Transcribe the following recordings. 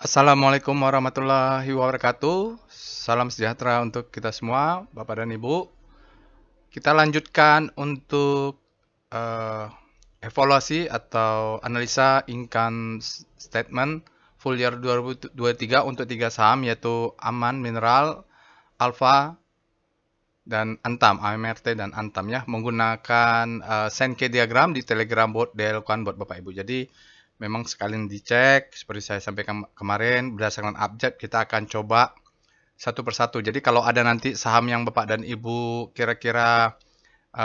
Assalamualaikum warahmatullahi wabarakatuh. Salam sejahtera untuk kita semua, Bapak dan Ibu. Kita lanjutkan untuk eh, evaluasi atau analisa income statement full year 2023 untuk tiga saham yaitu Aman Mineral, Alfa, dan Antam, AMRT dan Antam ya, menggunakan Sankey diagram di Telegram bot dilakukan buat Bapak Ibu. Jadi memang sekalian dicek seperti saya sampaikan kemarin berdasarkan update kita akan coba satu persatu. Jadi kalau ada nanti saham yang Bapak dan Ibu kira-kira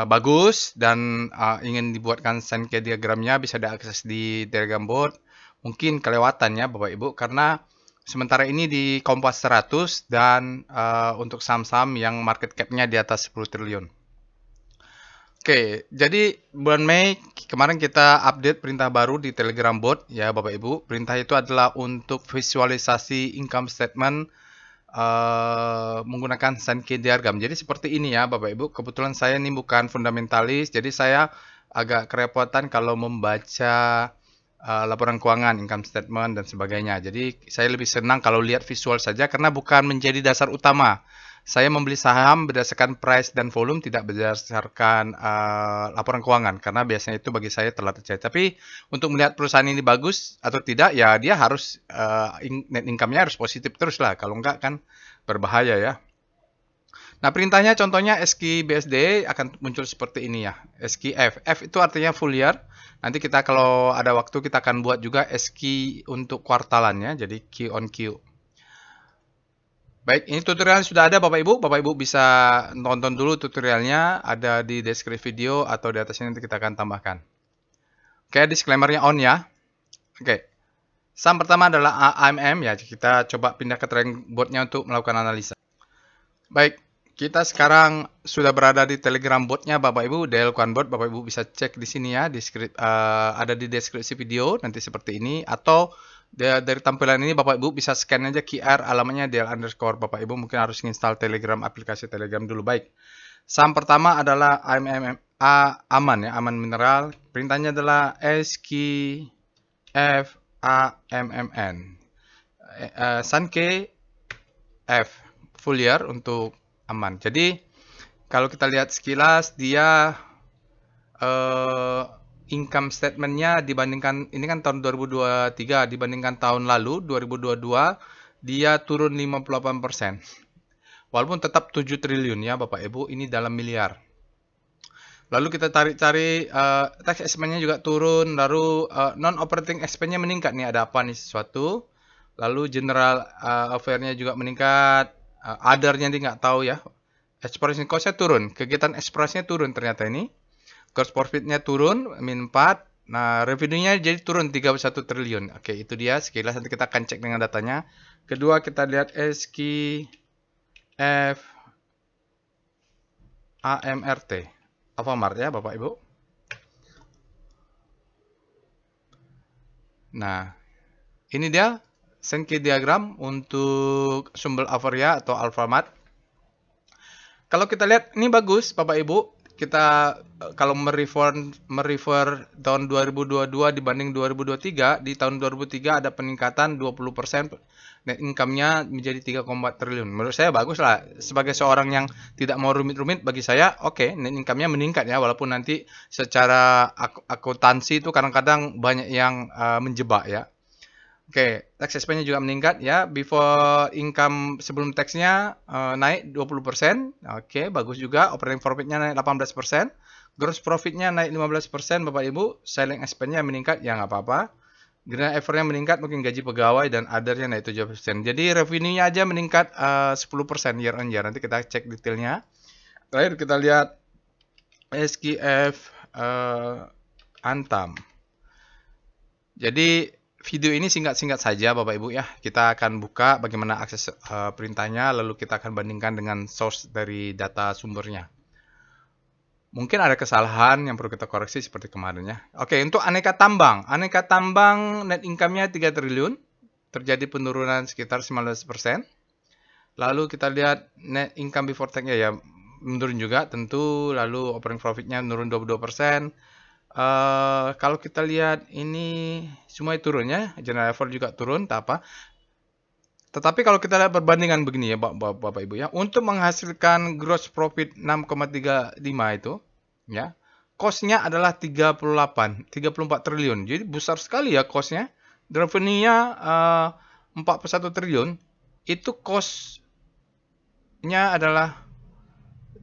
bagus dan ingin dibuatkan Sankey diagramnya bisa diakses di Telegram bot. Mungkin kelewatan ya Bapak Ibu karena sementara ini di Kompas 100 dan untuk saham-saham yang market cap-nya di atas 10 triliun. Oke, jadi bulan Mei kemarin kita update perintah baru di Telegram bot ya Bapak Ibu. Perintah itu adalah untuk visualisasi income statement menggunakan Sankey diagram. Jadi seperti ini ya Bapak Ibu. Kebetulan saya ini bukan fundamentalis, jadi saya agak kerepotan kalau membaca laporan keuangan, income statement dan sebagainya. Jadi saya lebih senang kalau lihat visual saja karena bukan menjadi dasar utama. Saya membeli saham berdasarkan price dan volume, tidak berdasarkan laporan keuangan karena biasanya itu bagi saya telah terjadi. Tapi untuk melihat perusahaan ini bagus atau tidak, ya dia harus net income-nya harus positif terus lah. Kalau enggak kan berbahaya ya. Nah, perintahnya contohnya SQ BSD akan muncul seperti ini ya. SQF. F itu artinya full year. Nanti kita kalau ada waktu kita akan buat juga SQ untuk kuartalannya, jadi Q on Q. Baik, ini tutorial sudah ada Bapak Ibu. Bapak Ibu bisa nonton dulu tutorialnya, ada di deskripsi video atau di atasnya nanti kita akan tambahkan. Oke, disclaimer-nya on ya. Oke. Saham pertama adalah AMM ya. Kita coba pindah ke trading board-nya untuk melakukan analisa. Baik, kita sekarang sudah berada di Telegram bot-nya Bapak Ibu, Delquan Bot. Bapak Ibu bisa cek di sini ya, ada di deskripsi video nanti seperti ini, atau dari tampilan ini Bapak Ibu bisa scan aja QR alamatnya Del_. Bapak Ibu mungkin harus install Telegram, aplikasi Telegram dulu. Baik, saham pertama adalah Aman ya, Aman Mineral. Perintahnya adalah SQFAMMN. Sankey F full year untuk Aman. Jadi kalau kita lihat sekilas dia income statement-nya dibandingkan ini kan tahun 2023 dibandingkan tahun lalu 2022 dia turun 58%. Walaupun tetap 7 triliun ya Bapak Ibu, ini dalam miliar. Lalu kita cari tax expense-nya juga turun, lalu non operating expense-nya meningkat nih, ada apa nih sesuatu. Lalu general affair-nya juga meningkat, other-nya nanti nggak tahu ya. Exploration cost-nya turun, kegiatan eksplorasinya turun ternyata ini. Gross profit-nya turun, min 4. Nah, revenue-nya jadi turun 31 triliun. Oke, itu dia sekilas, nanti kita akan cek dengan datanya. Kedua, kita lihat SQF AMRT. Alfamart ya, Bapak Ibu. Nah, ini dia Sankey diagram untuk Sumber Avaria atau Alfamart. Kalau kita lihat ini bagus Bapak Ibu. Kita kalau merefer tahun 2022 dibanding 2023, di tahun 2003 ada peningkatan 20%, net income-nya menjadi 3,4 triliun. Menurut saya bagus lah. Sebagai seorang yang tidak mau rumit-rumit, bagi saya oke, net income-nya meningkat ya, walaupun nanti secara akuntansi itu kadang-kadang banyak yang menjebak ya. Oke, tax expense-nya juga meningkat ya. Before income sebelum tax-nya naik 20%. Oke, bagus juga. Operating profit-nya naik 18%. Gross profit-nya naik 15%, Bapak Ibu. Selling expense-nya meningkat, ya nggak apa-apa. General effort-nya meningkat, mungkin gaji pegawai dan other-nya naik 7%. Jadi revenue-nya aja meningkat 10% year on year. Nanti kita cek detailnya. Terakhir kita lihat SQF Antam. Jadi video ini singkat-singkat saja Bapak Ibu ya. Kita akan buka bagaimana akses perintahnya, lalu kita akan bandingkan dengan source dari data sumbernya. Mungkin ada kesalahan yang perlu kita koreksi seperti kemarin ya. Oke, untuk aneka tambang. Aneka tambang net income-nya 3 triliun. Terjadi penurunan sekitar 19%. Lalu kita lihat net income before tax-nya ya menurun juga tentu. Lalu operating profit-nya menurun 22%. Kalau kita lihat ini semua turun ya, general effort juga turun, tak apa. Tetapi kalau kita lihat perbandingan begini ya Bapak Ibu ya, untuk menghasilkan gross profit 6,35 itu ya, cost-nya adalah 34 triliun. Jadi besar sekali ya cost-nya. Revenue-nya 41 triliun, itu cost-nya adalah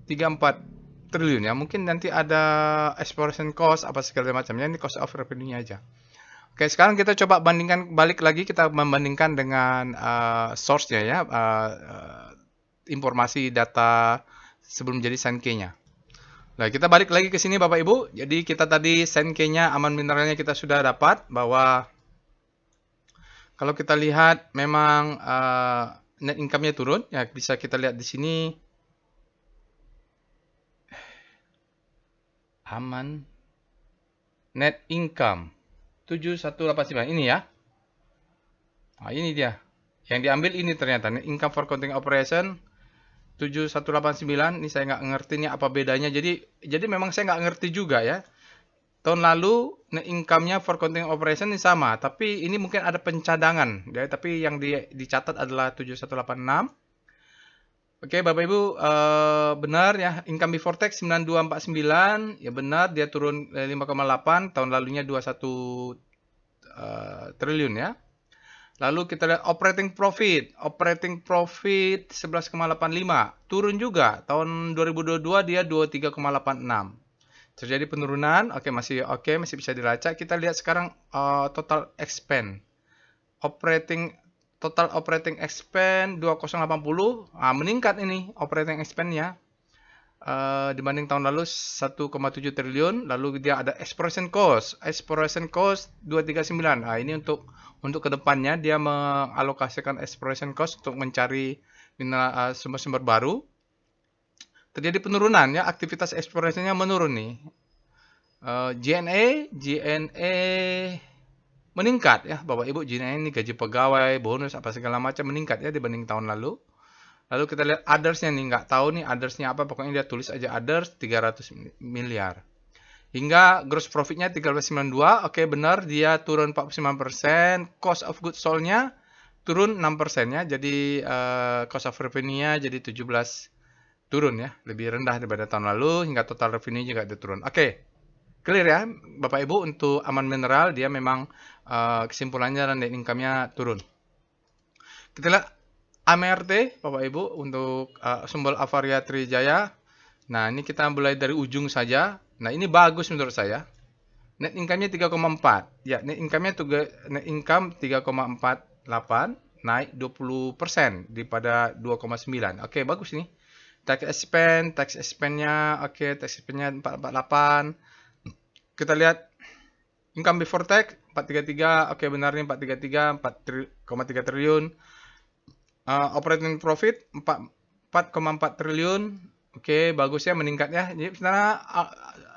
34 triliun ya. Mungkin nanti ada exploration cost apa segala macamnya, ini cost of revenue-nya aja. Oke, sekarang kita coba bandingkan balik lagi, kita membandingkan dengan source-nya ya, informasi data sebelum jadi Sankey-nya. Nah, kita balik lagi ke sini Bapak Ibu. Jadi kita tadi Sankey-nya, aman mineralnya kita sudah dapat, bahwa kalau kita lihat memang net income-nya turun, ya bisa kita lihat di sini. Aman net income 7189 ini ya. Nah, ini dia. Yang diambil ini ternyata net income for continuing operation 7189. Ini saya nggak ngerti ini apa bedanya. Jadi memang saya nggak ngerti juga ya. Tahun lalu net income-nya for continuing operation ini sama, tapi ini mungkin ada pencadangan ya, tapi yang dicatat adalah 7186. Oke, Bapak Ibu, benar ya, income before tax 9249, ya benar, dia turun 5,8, tahun lalunya 21 triliun ya. Lalu kita lihat operating profit 11,85, turun juga, tahun 2022 dia 23,86. Terjadi penurunan, masih bisa dilacak. Kita lihat sekarang total expense. Total operating expense 2080, meningkat ini operating expense-nya dibanding tahun lalu 1,7 triliun. Lalu dia ada exploration cost 239. Ini untuk kedepannya dia mengalokasikan exploration cost untuk mencari sumber-sumber baru. Terjadi penurunan ya, aktivitas eksplorasinya menurun nih. G&A meningkat ya Bapak Ibu. G&A ini gaji pegawai, bonus apa segala macam meningkat ya dibanding tahun lalu. Lalu kita lihat others-nya nih, nggak tahu nih others-nya apa, pokoknya dia tulis aja others 300 miliar. Hingga gross profit-nya 1392, oke benar dia turun 49%, cost of goods sold-nya turun 6% ya. Jadi cost of revenue-nya jadi 17 turun ya, lebih rendah daripada tahun lalu, hingga total revenue juga turun. Oke. Clear ya Bapak Ibu, untuk aman mineral dia memang kesimpulannya dan net income-nya turun. Kita lihat AMRT Bapak Ibu untuk simbol Avaria Trijaya. Nah, ini kita mulai dari ujung saja. Nah, ini bagus menurut saya. Net income-nya 3,4. Ya, net income 3,48, naik 20% daripada 2,9. Oke, bagus nih. Tax expense-nya tax expense-nya 448. Kita lihat income before tax 433, benar nih 433, 4,3 triliun. Operating profit 4,4 triliun. Bagus ya, meningkat ya. Jadi sebenarnya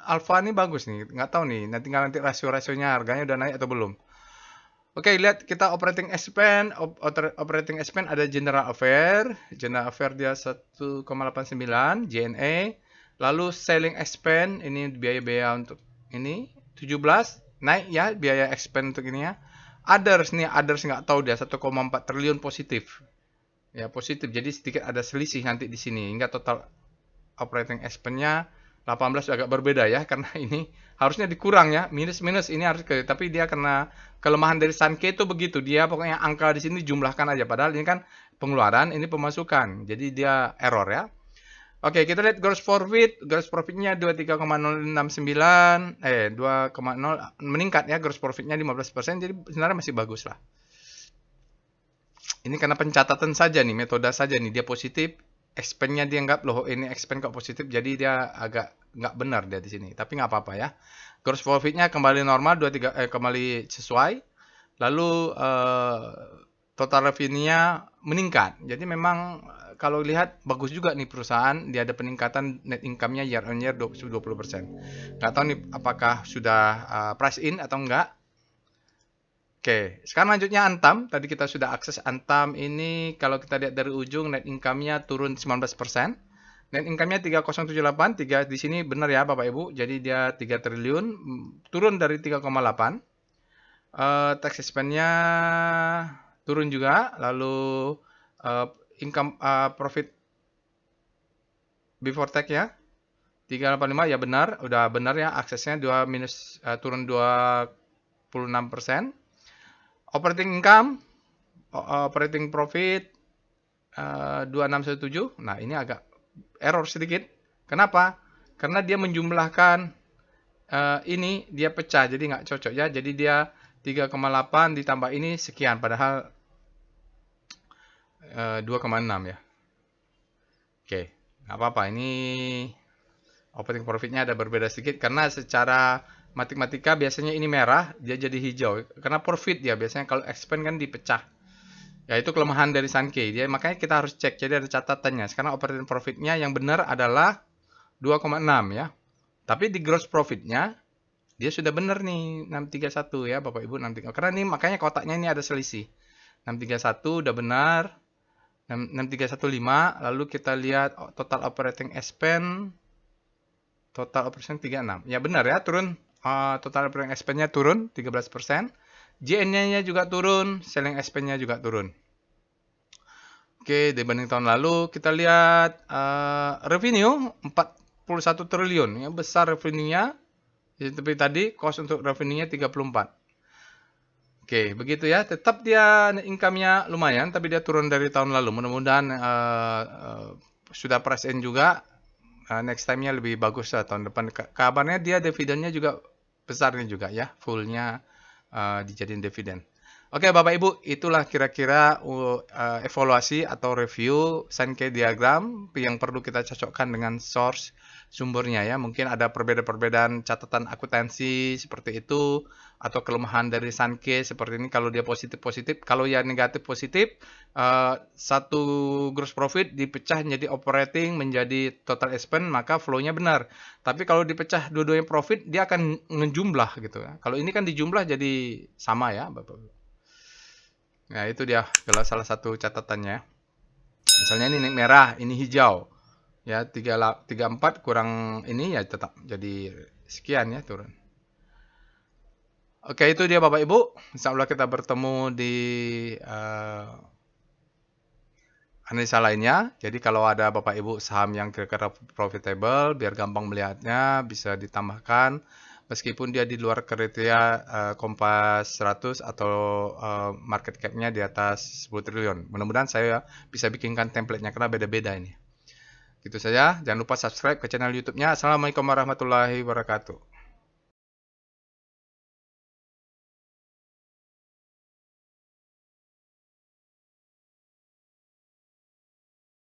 alpha ini bagus nih. Nggak tahu nih, tinggal nanti rasio-rasionya harganya udah naik atau belum. Lihat kita operating expense. Operating expense ada general affair dia 1,89, G&A. Lalu selling expense, ini biaya-biaya untuk ini 17, naik ya biaya expense untuk ini ya. Others nggak tahu dia 1,4 triliun positif. Ya, positif. Jadi sedikit ada selisih nanti di sini. Hingga total operating expense-nya 18 agak berbeda ya, karena ini harusnya dikurang ya. Minus ini harus tapi dia karena kelemahan dari Sankey itu begitu. Dia pokoknya angka di sini jumlahkan aja, padahal ini kan pengeluaran, ini pemasukan. Jadi dia error ya. Kita lihat gross profit. Gross profit-nya 23,069, 2,0 meningkat ya, gross profit-nya 15%. Jadi sebenarnya masih bagus lah. Ini karena pencatatan saja nih, metode saja nih, dia positif. Expense-nya dianggap loh ini expense kok positif, jadi dia agak nggak benar dia di sini. Tapi nggak apa-apa ya. Gross profit-nya kembali normal, kembali sesuai. Lalu total revenue-nya meningkat. Jadi memang kalau lihat bagus juga nih perusahaan, dia ada peningkatan net income-nya year on year 20%. Nggak tahu nih apakah sudah price in atau enggak. Sekarang lanjutnya Antam. Tadi kita sudah akses Antam ini. Kalau kita lihat dari ujung, net income-nya turun 19%. Net income-nya 3078, 3 di sini benar ya Bapak Ibu. Jadi dia 3 triliun, turun dari 3,8. Tax expense-nya turun juga. Lalu income profit before tax ya 385 ya benar, udah benar ya aksesnya turun 26%. Operating income, operating profit 2617. Nah, ini agak error sedikit. Kenapa? Karena dia menjumlahkan ini dia pecah jadi nggak cocok ya. Jadi dia 3,8 ditambah ini sekian padahal 2,6 ya. Oke, nggak apa-apa. Ini operating profitnya ada berbeda sedikit karena secara matematika biasanya ini merah, dia jadi hijau. Karena profit dia biasanya kalau expand kan dipecah. Ya itu kelemahan dari Sankey. Dia makanya kita harus cek. Jadi ada catatannya. Sekarang operating profitnya yang benar adalah 2,6 ya. Tapi di gross profitnya dia sudah benar nih 631 ya Bapak Ibu 631. Karena ini makanya kotaknya ini ada selisih. 631 udah benar. 6315 lalu kita lihat total operating expense total operation 36. Ya benar ya, turun. Total operating expense-nya turun 13%. JN-nya juga turun, selling expense-nya juga turun. Oke, dibanding tahun lalu kita lihat revenue 41 triliun. Ya, besar revenue-nya. Seperti tadi, cost untuk revenue-nya 34. Oke, begitu ya. Tetap dia income-nya lumayan, tapi dia turun dari tahun lalu. Mudah-mudahan sudah price in juga. Next time-nya lebih bagus lah tahun depan. Kabarnya dia dividennya juga besar nih juga ya, full-nya dijadiin dividen. Oke, Bapak Ibu, itulah kira-kira evaluasi atau review Sankey diagram yang perlu kita cocokkan dengan source sumbernya ya. Mungkin ada perbedaan-perbedaan catatan akuntansi seperti itu atau kelemahan dari Sankey seperti ini. Kalau dia positif-positif, kalau ya negatif-positif, satu gross profit dipecah menjadi operating menjadi total expense maka flow-nya benar. Tapi kalau dipecah dua-duanya profit dia akan ngejumlah gitu ya. Kalau ini kan dijumlah jadi sama ya, Bapak Ibu. Nah, itu dia kalau salah satu catatannya. Misalnya ini merah, ini hijau. Ya, 34 kurang ini ya tetap jadi sekian ya turun. Oke, itu dia Bapak Ibu. Insyaallah kita bertemu di analisa lainnya. Jadi kalau ada Bapak Ibu saham yang kira-kira profitable, biar gampang melihatnya, bisa ditambahkan. Meskipun dia di luar kriteria Kompas 100 atau market cap-nya di atas 10 triliun. Mudah-mudahan saya bisa bikinkan template-nya karena beda-beda ini. Gitu saja. Jangan lupa subscribe ke channel YouTube-nya. Assalamualaikum warahmatullahi wabarakatuh.